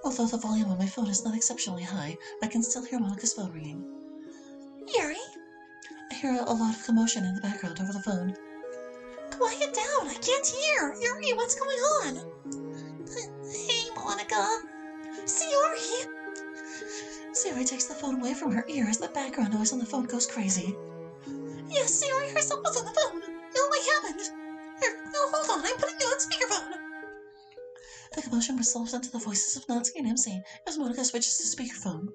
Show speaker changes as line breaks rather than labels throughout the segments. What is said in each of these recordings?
Although the volume on my phone is not exceptionally high, I can still hear Monica's phone ringing. Yuri? I hear a lot of commotion in the background over the phone. Quiet down! I can't hear! Yuri, what's going on? Hey, Monica. Sayori! Sayori takes the phone away from her ear as the background noise on the phone goes crazy. Yes, Sayori, her son was on the phone. No, I haven't. Here, no, hold on, I'm putting you on speakerphone. The commotion resolves into the voices of Natsuki and MC as Monica switches to speakerphone.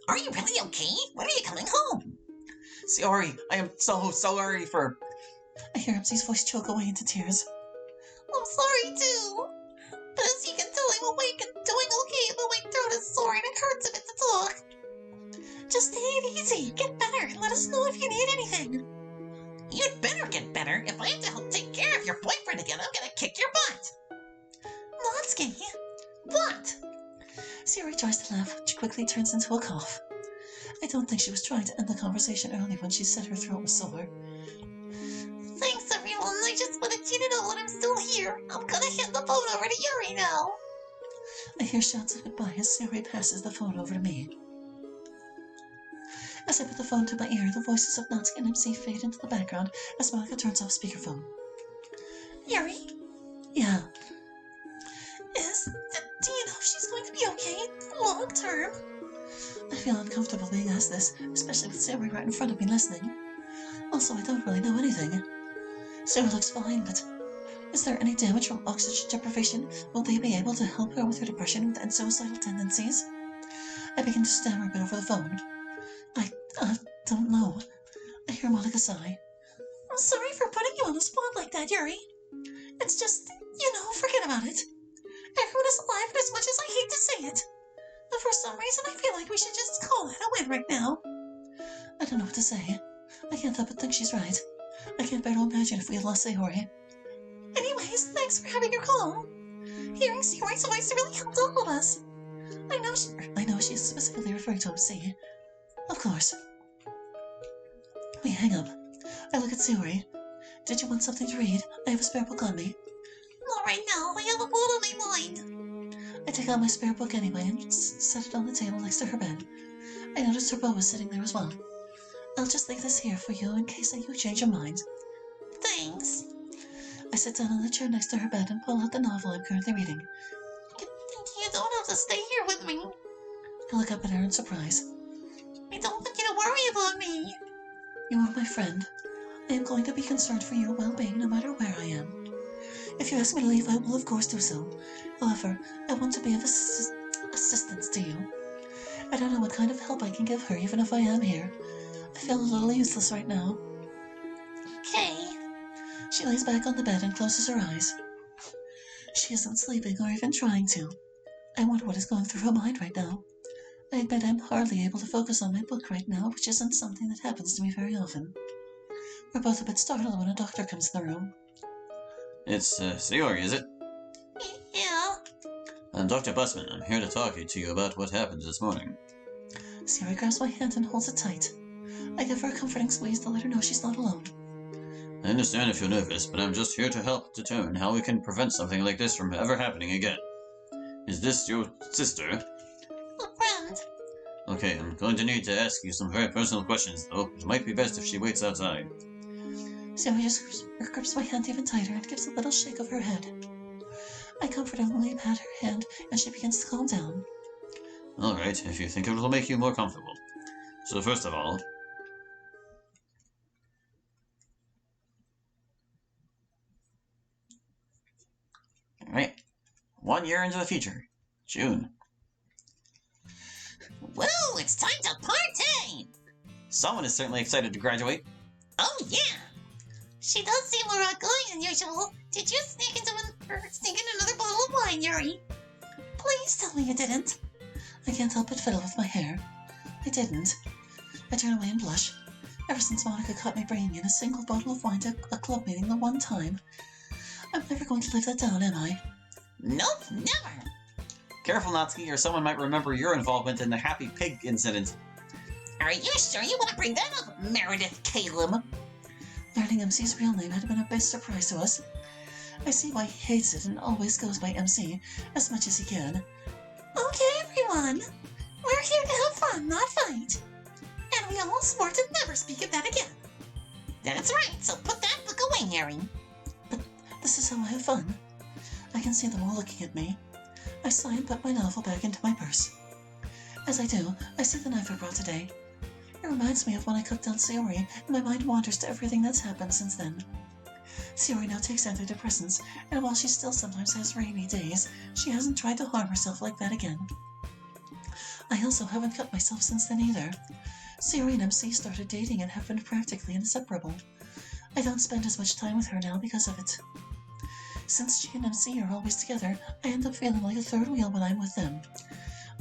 Are you really okay? When are you coming home? Sayori, I am so sorry for... I hear MC's voice choke away into tears. I'm sorry too. But as you can tell, I'm awake and doing okay, but my throat is sore and it hurts a bit to talk. Just take it easy, get better, and let us know if you need anything. You'd better get better. If I have to help take care of your boyfriend again, I'm gonna kick your butt. Natsuki. What? Sayori tries to laugh, which quickly turns into a cough. I don't think she was trying to end the conversation early when she said her throat was sore. Thanks, everyone. I just wanted you to know that I'm still here. I'm gonna hand the phone over to Yuri now. I hear shouts of goodbye as Sayori passes the phone over to me. As I put the phone to my ear, the voices of Natsuki and MC fade into the background as Monica turns off speakerphone. Yuri? Yeah. Do you know if she's going to be okay long term? I feel uncomfortable being asked this, especially with Sayori right in front of me listening. Also, I don't really know anything. Sayori looks fine, but is there any damage from oxygen deprivation? Will they be able to help her with her depression and suicidal tendencies? I begin to stammer a bit over the phone. I don't know. I hear Monica sigh. I'm sorry for putting you on the spot like that, Yuri. It's just, forget about it. Everyone is alive, and as much as I hate to say it, but for some reason I feel like we should just call it a win right now. I don't know what to say. I can't help but think she's right. I can't bear to imagine if we had lost Sayori. Anyways, thanks for having your call. Hearing Sayori's voice really helped all of us. I know she's specifically referring to MC. Of course. We hang up. I look at Sayori. Did you want something to read? I have a spare book on me. Not right now. I have a lot on my mind. I take out my spare book anyway and set it on the table next to her bed. I noticed her bow was sitting there as well. I'll just leave this here for you in case you change your mind. Thanks. I sit down on the chair next to her bed and pull out the novel I'm currently reading. You don't have to stay here with me. I look up at her in surprise. I don't want you to worry about me. You are my friend. I am going to be concerned for your well-being no matter where I am. If you ask me to leave, I will of course do so. However, I want to be of assistance to you. I don't know what kind of help I can give her even if I am here. I feel a little useless right now. Okay. She lays back on the bed and closes her eyes. She isn't sleeping or even trying to. I wonder what is going through her mind right now. I admit I'm hardly able to focus on my book right now, which isn't something that happens to me very often. We're both a bit startled when a doctor comes in the room.
It's, Sayori, is it?
Yeah.
I'm Dr. Bussman. I'm here to talk to you about what happened this morning.
Sayori grabs my hand and holds it tight. I give her a comforting squeeze to let her know she's not alone.
I understand if you're nervous, but I'm just here to help determine how we can prevent something like this from ever happening again. Is this your sister?
A friend.
Okay, I'm going to need to ask you some very personal questions, though. It might be best if she waits outside.
Sayori just grips my hand even tighter and gives a little shake of her head. I comfortingly pat her hand, and she begins to calm down.
Alright, if you think it will make you more comfortable. So first of all... Alright. 1 year into the future. June.
Woo! It's time to party!
Someone is certainly excited to graduate.
Oh, yeah! She does seem more outgoing than usual. Did you sneak in another bottle of wine, Yuri? Please tell me you didn't. I can't help but fiddle with my hair. I didn't. I turn away and blush. Ever since Monica caught me bringing in a single bottle of wine to a club meeting the one time, I'm never going to live that down, am I? Nope, never!
Careful, Natsuki, or someone might remember your involvement in the Happy Pig incident.
Are you sure you want to bring that up, Meredith Caleb? Learning MC's real name had been a big surprise to us. I see why he hates it and always goes by MC as much as he can. Okay, everyone. We're here to have fun, not fight. And we all swore to never speak of that again.
That's right, so put that book away, Harry.
But this is how I have fun. I can see them all looking at me. I sigh and put my novel back into my purse. As I do, I see the knife I brought today. It reminds me of when I cut down Sayori, and my mind wanders to everything that's happened since then. Sayori now takes antidepressants, and while she still sometimes has rainy days, she hasn't tried to harm herself like that again. I also haven't cut myself since then either. Sayori and MC started dating and have been practically inseparable. I don't spend as much time with her now because of it. Since she and MC are always together, I end up feeling like a third wheel when I'm with them.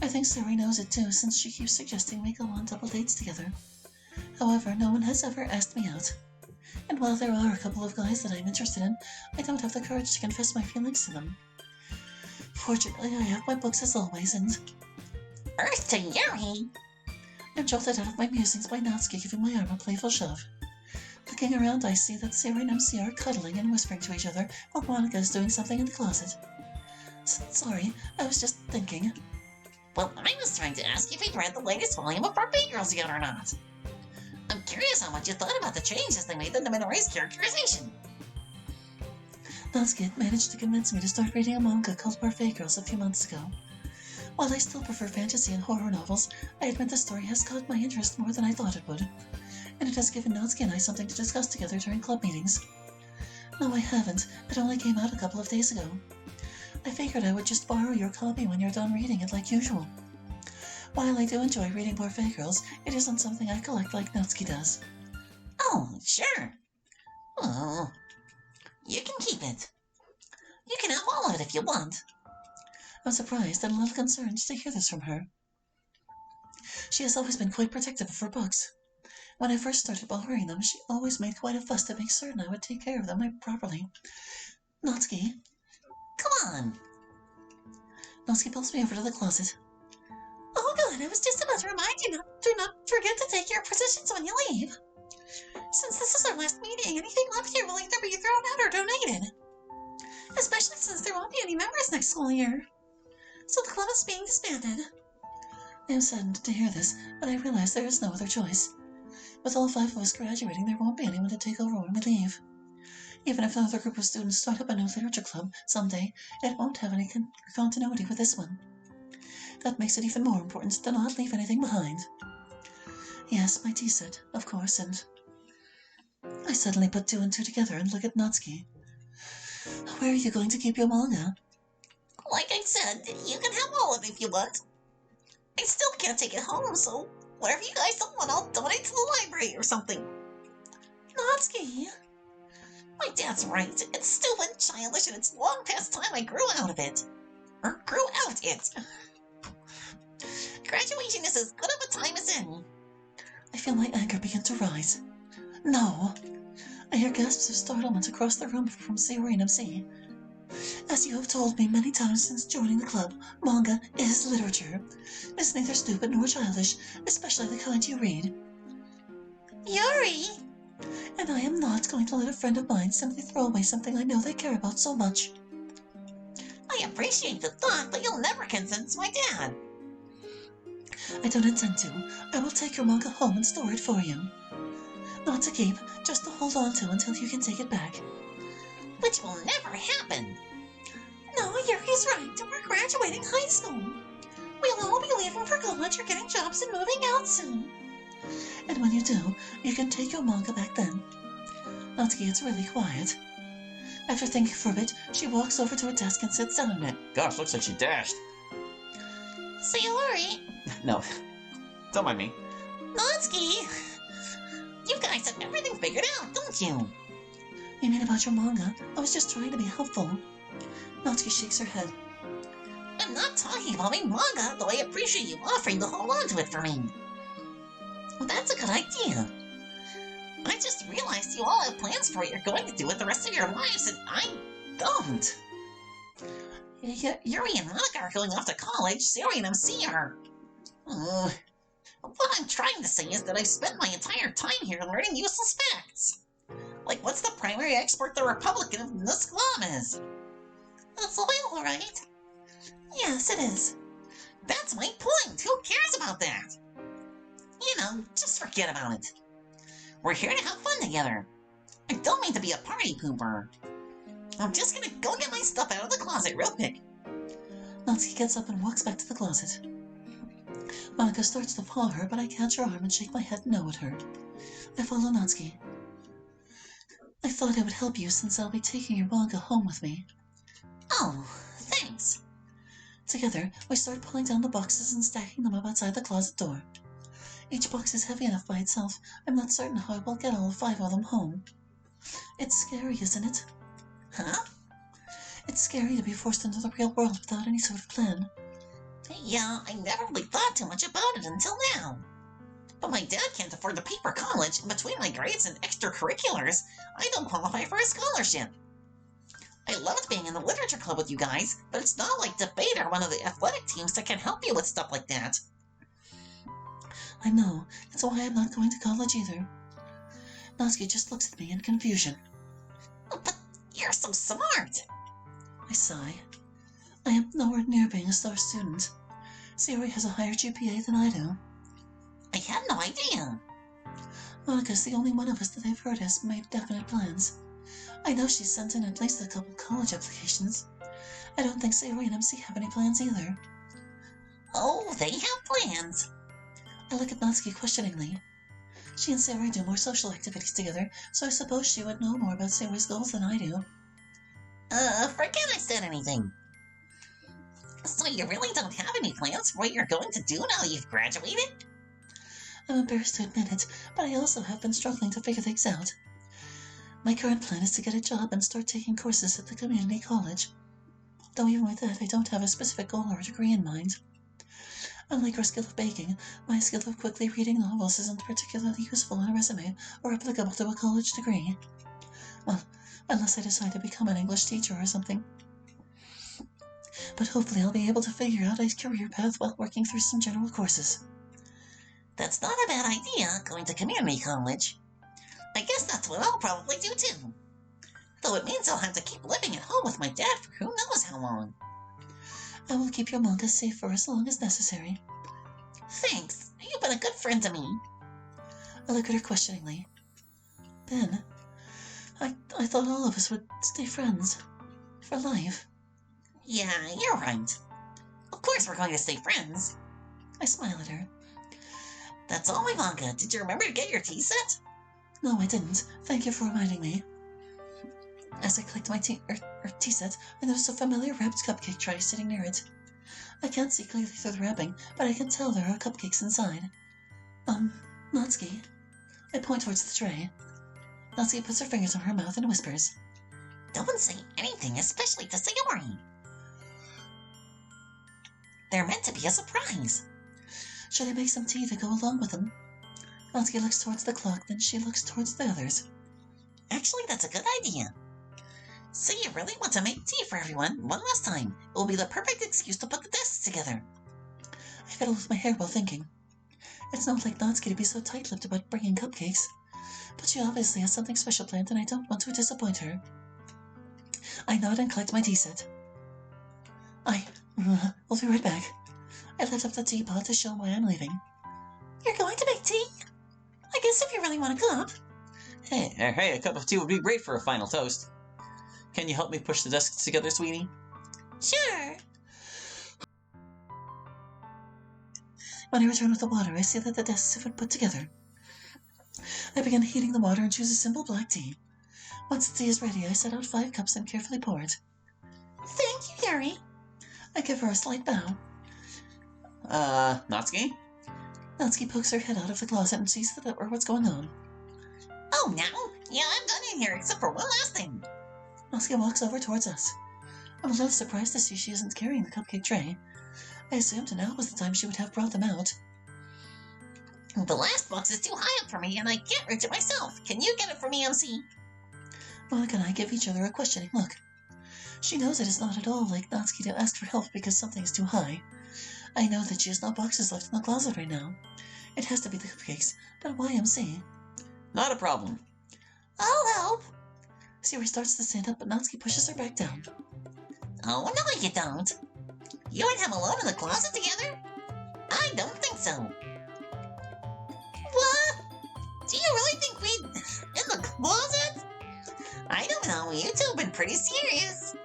I think Sayori knows it too, since she keeps suggesting we go on double dates together. However, no one has ever asked me out. And while there are a couple of guys that I'm interested in, I don't have the courage to confess my feelings to them. Fortunately, I have my books as always, and
Earth to Yuri!
I'm jolted out of my musings by Natsuki giving my arm a playful shove. Looking around, I see that Sayori and MC are cuddling and whispering to each other while Monica is doing something in the closet. Sorry, I was just thinking.
Well, I was trying to ask if you'd read the latest volume of Barbie Girls yet or not. I'm curious how much you thought about the changes they made in the Minori's characterization.
Natsuki managed to convince me to start reading a manga called Parfait Girls a few months ago. While I still prefer fantasy and horror novels, I admit the story has caught my interest more than I thought it would, and it has given Natsuki and I something to discuss together during club meetings. No, I haven't. It only came out a couple of days ago. I figured I would just borrow your copy when you're done reading it like usual. While I do enjoy reading Parfait Girls, it isn't something I collect like Natsuki does.
Oh, sure. Oh, you can keep it. You can have all of it if you want.
I'm surprised and a little concerned to hear this from her. She has always been quite protective of her books. When I first started borrowing them, she always made quite a fuss to make certain I would take care of them properly. Natsuki.
Come on.
Natsuki pulls me over to the closet.
Oh, good. I was just about to remind you do not forget to take your positions when you leave. Since this is our last meeting, anything left here will either be thrown out or donated. Especially since there won't be any members next school year. So the club is being disbanded.
I am saddened to hear this, but I realize there is no other choice. With all 5 of us graduating, there won't be anyone to take over when we leave. Even if another group of students start up a new literature club someday, it won't have any continuity with this one. That makes it even more important to not leave anything behind. Yes, my tea set, of course, and I suddenly put 2 and 2 together and look at Natsuki. Where are you going to keep your manga?
Like I said, you can have all of it if you want. I still can't take it home, so whatever you guys don't want, I'll donate to the library or something.
Natsuki!
My dad's right. It's stupid, childish, and it's long past time I grew out of it. Or grew out it. Graduation is as good of a time as any.
I feel my anger begin to rise. No! I hear gasps of startlement across the room from Sayori and MC. As you have told me many times since joining the club, manga is literature. It's neither stupid nor childish, especially the kind you read.
Yuri!
And I am not going to let a friend of mine simply throw away something I know they care about so much.
I appreciate the thought, but you'll never convince my dad.
I don't intend to. I will take your manga home and store it for you. Not to keep, just to hold on to until you can take it back.
Which will never happen.
No, Yuri's right. We're graduating high school. We'll all be leaving for college or getting jobs and moving out soon. And when you do, you can take your manga back then. Natsuki gets really quiet. After thinking for a bit, she walks over to a desk and sits down on it.
Gosh, looks like she dashed.
Sayori!
No, don't mind me.
Natsuki! You guys have everything figured out, don't you?
You mean about your manga? I was just trying to be helpful. Natsuki shakes her head.
I'm not talking about my manga, though I appreciate you offering to hold on to it for me. Well, that's a good idea. I just realized you all have plans for what you're going to do with the rest of your lives, and I don't. Yuri and Monica are going off to college. Sayori and MC are. What I'm trying to say is that I've spent my entire time here learning useless facts. Like, what's the primary export the Republican of Nusquam is? That's oil, right? Yes, it is. That's my point. Who cares about that? You know, just forget about it. We're here to have fun together. I don't mean to be a party pooper. I'm just gonna go get my stuff out of the closet real quick.
Natsuki gets up and walks back to the closet. Monica starts to follow her, but I catch her arm and shake my head no at her. I follow Natsuki. I thought I would help you since I'll be taking your manga home with me.
Oh, thanks.
Together, we start pulling down the boxes and stacking them up outside the closet door. Each box is heavy enough by itself. I'm not certain how I will get all 5 of them home. It's scary, isn't it?
Huh?
It's scary to be forced into the real world without any sort of plan.
Yeah, I never really thought too much about it until now. But my dad can't afford to pay for college, and between my grades and extracurriculars, I don't qualify for a scholarship. I loved being in the literature club with you guys, but it's not like debate or one of the athletic teams that can help you with stuff like that.
I know. It's why I'm not going to college either. Natsuki just looks at me in confusion.
But you're so smart.
I sigh. I am nowhere near being a star student. Sayori has a higher GPA than I do.
I had no idea.
Monica's the only one of us that I've heard has made definite plans. I know she's sent in at least a couple college applications. I don't think Sayori and MC have any plans either.
Oh, they have plans.
I look at Natsuki questioningly. She and Sayori do more social activities together, so I suppose she would know more about Sayori's goals than I do.
Forget I said anything. So you really don't have any plans for what you're going to do now you've graduated?
I'm embarrassed to admit it, but I also have been struggling to figure things out. My current plan is to get a job and start taking courses at the community college. Though even with that, I don't have a specific goal or degree in mind. Unlike her skill of baking, my skill of quickly reading novels isn't particularly useful on a resume or applicable to a college degree. Well, unless I decide to become an English teacher or something. But hopefully I'll be able to figure out a career path while working through some general courses.
That's not a bad idea, going to community college. I guess that's what I'll probably do too. Though it means I'll have to keep living at home with my dad for who knows how long.
I will keep your manga safe for as long as necessary.
Thanks. You've been a good friend to me.
I look at her questioningly. Ben, I thought all of us would stay friends. For life.
Yeah, you're right. Of course we're going to stay friends.
I smile at her.
That's all my manga. Did you remember to get your tea set?
No, I didn't. Thank you for reminding me. As I collect my tea set, I notice a familiar wrapped cupcake tray sitting near it. I can't see clearly through the wrapping, but I can tell there are cupcakes inside. Natsuki. I point towards the tray. Natsuki puts her fingers on her mouth and whispers.
Don't say anything, especially to Sayori. They're meant to be a surprise.
Should I make some tea to go along with them? Natsuki looks towards the clock, then she looks towards the others.
Actually, that's a good idea. So you really want to make tea for everyone one last time. It will be the perfect excuse to put the desks together.
I fiddle with my hair while thinking. It's not like Natsuki to be so tight-lipped about bringing cupcakes. But she obviously has something special planned and I don't want to disappoint her. I nod and collect my tea set. I'll be right back. I lift up the teapot to show why I'm leaving.
You're going to make tea? I guess if you really want a cup.
Hey, a cup of tea would be great for a final toast. Can you help me push the desks together, sweetie?
Sure.
When I return with the water, I see that the desks have been put together. I begin heating the water and choose a simple black tea. Once the tea is ready, I set out 5 cups and carefully pour it.
Thank you, Yuri.
I give her a slight bow.
Natsuki?
Natsuki pokes her head out of the closet and sees what's going on.
Oh, now? Yeah, I'm done in here, except for one last thing.
Natsuki walks over towards us. I'm a little surprised to see she isn't carrying the cupcake tray. I assumed now was the time she would have brought them out.
The last box is too high up for me, and I can't reach it myself. Can you get it for me, MC?
Monica and I give each other a questioning look. She knows it is not at all like Natsuki to ask for help because something is too high. I know that she has no boxes left in the closet right now. It has to be the cupcakes, but why MC?
Not a problem.
I'll help.
Sayori starts to stand up, but Natsuki pushes her back down.
Oh, no, you don't. You and him alone in the closet together? I don't think so. What? Do you really think we'd in the closet? I don't know. You two have been pretty serious.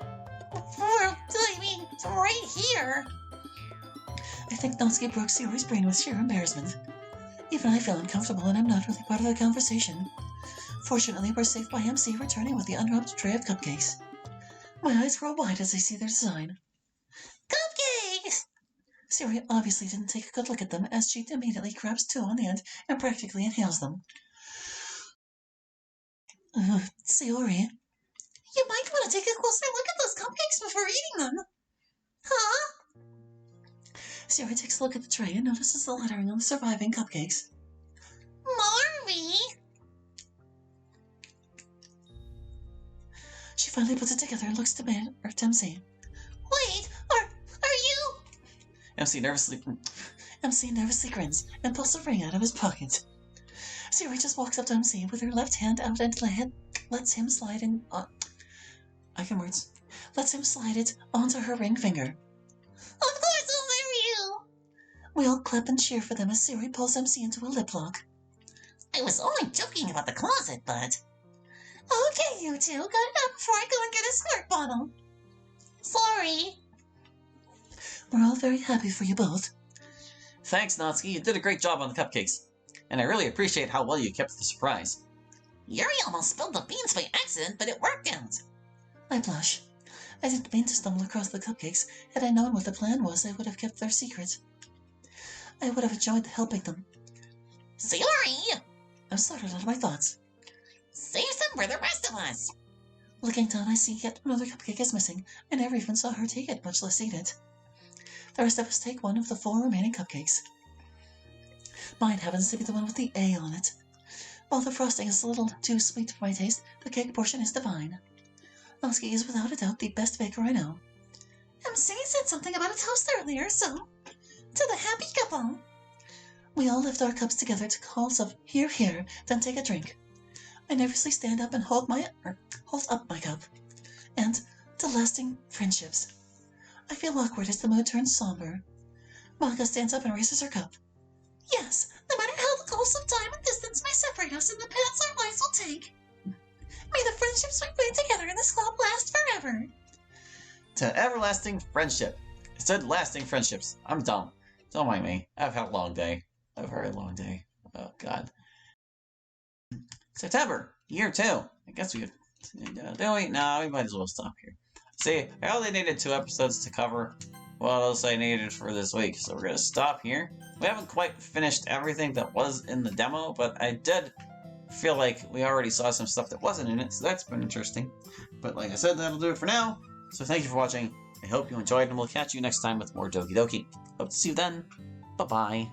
Well, I mean, it's right here.
I think Natsuki broke Sayori's brain with sheer embarrassment. Even I feel uncomfortable, and I'm not really part of the conversation. Fortunately, we're safe by MC returning with the unwrapped tray of cupcakes. My eyes grow wide as I see their design.
Cupcakes!
Sayori obviously didn't take a good look at them, as she immediately grabs two on hand and practically inhales them. Sayori.
You might want to take a closer look at those cupcakes before eating them. Huh?
Sayori takes a look at the tray and notices the lettering on the surviving cupcakes.
Marvy!
She finally puts it together and looks to MC.
Wait, are you?
MC nervously grins and pulls a ring out of his pocket. Sayori just walks up to MC with her left hand out and lets him slide it onto her ring finger.
Of course I'll marry you!
We all clap and cheer for them as Sayori pulls MC into a lip lock.
I was only joking about the closet, but... Okay, you two, got it up before I go and get a squirt bottle. Sorry.
We're all very happy for you both.
Thanks, Natsuki. You did a great job on the cupcakes. And I really appreciate how well you kept the surprise.
Yuri almost spilled the beans by accident, but it worked out.
I blush. I didn't mean to stumble across the cupcakes. Had I known what the plan was, I would have kept their secret. I would have enjoyed helping them.
Sayori!
I'm startled out of my thoughts.
Save some for the rest of us.
Looking down, I see yet another cupcake is missing. I never even saw her take it, much less eat it. The rest of us take one of the 4 remaining cupcakes. Mine happens to be the one with the A on it. While the frosting is a little too sweet for my taste, the cake portion is divine. Natsuki is without a doubt the best baker I know.
MC said something about a toast earlier, so... To the happy couple.
We all lift our cups together to calls of "Hear, hear," then take a drink. I nervously stand up and hold up my cup. And to lasting friendships. I feel awkward as the mood turns somber. Maka stands up and raises her cup.
Yes, no matter how the gulfs of time and distance may separate us and the paths our lives will take. May the friendships we made together in this club last forever.
To everlasting friendship. I said lasting friendships. I'm dumb. Don't mind me. I've had a long day. A very long day. Oh, God. September, year 2. I guess we could... No, we might as well stop here. See, I only needed 2 episodes to cover what else I needed for this week, so we're going to stop here. We haven't quite finished everything that was in the demo, but I did feel like we already saw some stuff that wasn't in it, so that's been interesting. But like I said, that'll do it for now. So thank you for watching. I hope you enjoyed, and we'll catch you next time with more Doki Doki. Hope to see you then. Bye-bye.